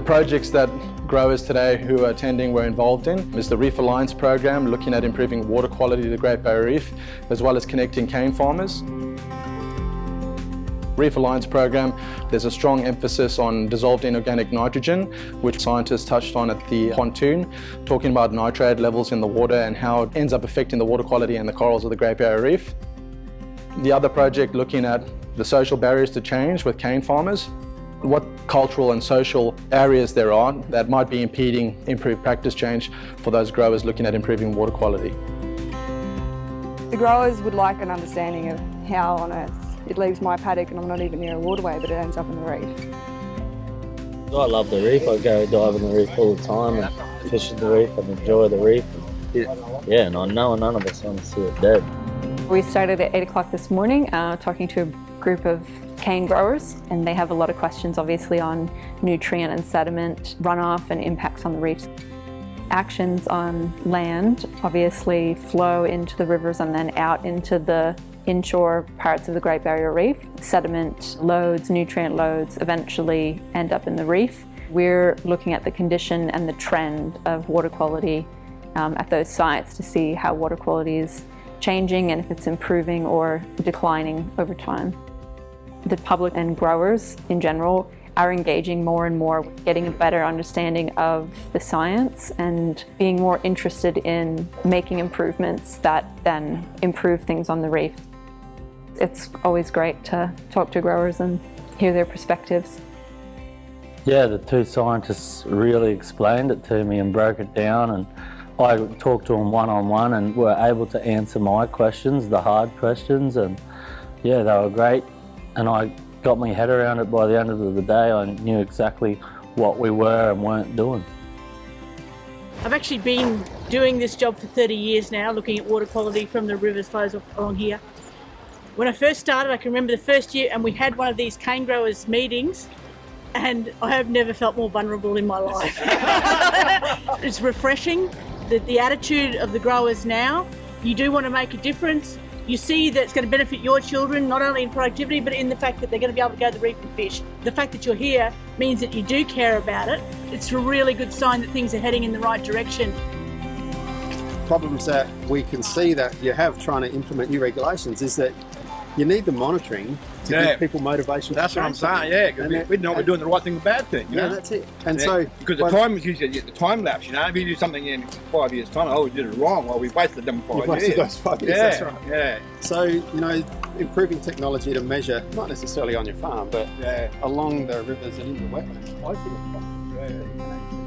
projects that growers today who are attending were involved in is the Reef Alliance program, looking at improving water quality to the Great Barrier Reef, as well as connecting cane farmers. Reef Alliance program, there's a strong emphasis on dissolved inorganic nitrogen, which scientists touched on at the pontoon, talking about nitrate levels in the water and how it ends up affecting the water quality and the corals of the Great Barrier Reef. The other project looking at the social barriers to change with cane farmers, what cultural and social areas there are that might be impeding improved practice change for those growers looking at improving water quality. The growers would like an understanding of how on earth it leaves my paddock and I'm not even near a waterway, but it ends up in the reef. I love the reef. I go dive in the reef all the time and fish in the reef and enjoy the reef. Yeah, and I know none of us want to see it dead. We started at 8 o'clock this morning talking to a group of cane growers, and they have a lot of questions obviously on nutrient and sediment runoff and impacts on the reefs. Actions on land obviously flow into the rivers and then out into the inshore parts of the Great Barrier Reef. Sediment loads, nutrient loads eventually end up in the reef. We're looking at the condition and the trend of water quality at those sites to see how water quality is changing and if it's improving or declining over time. The public and growers in general are engaging more and more, getting a better understanding of the science and being more interested in making improvements that then improve things on the reef. It's always great to talk to growers and hear their perspectives. Yeah, the two scientists really explained it to me and broke it down, and I talked to them one-on-one and were able to answer my questions, the hard questions, and yeah, they were great. And I got my head around it. By the end of the day, I knew exactly what we were and weren't doing. I've actually been doing this job for 30 years now, looking at water quality from the rivers flows along here. When I first started, I can remember the first year, and we had one of these cane growers meetings, and I have never felt more vulnerable in my life. It's refreshing, the attitude of the growers now. You do want to make a difference. You see that it's going to benefit your children, not only in productivity, but in the fact that they're going to be able to go to the reef and fish. The fact that you're here means that you do care about it. It's a really good sign that things are heading in the right direction. Problems that we can see that you have trying to implement new regulations is that you need the monitoring to give people motivation. That's what I'm saying, yeah, because we know we're doing the right thing, the bad thing, you know? That's it. And so... Because the time is usually the time lapse, you know? If you do something in 5 years' time, oh, we did it wrong, well, we wasted them 5 years. Wasted those 5 years, yeah, that's right. Yeah. So, you know, improving technology to measure, not necessarily on your farm, but along the rivers and in the wetlands, close to the farm. Yeah.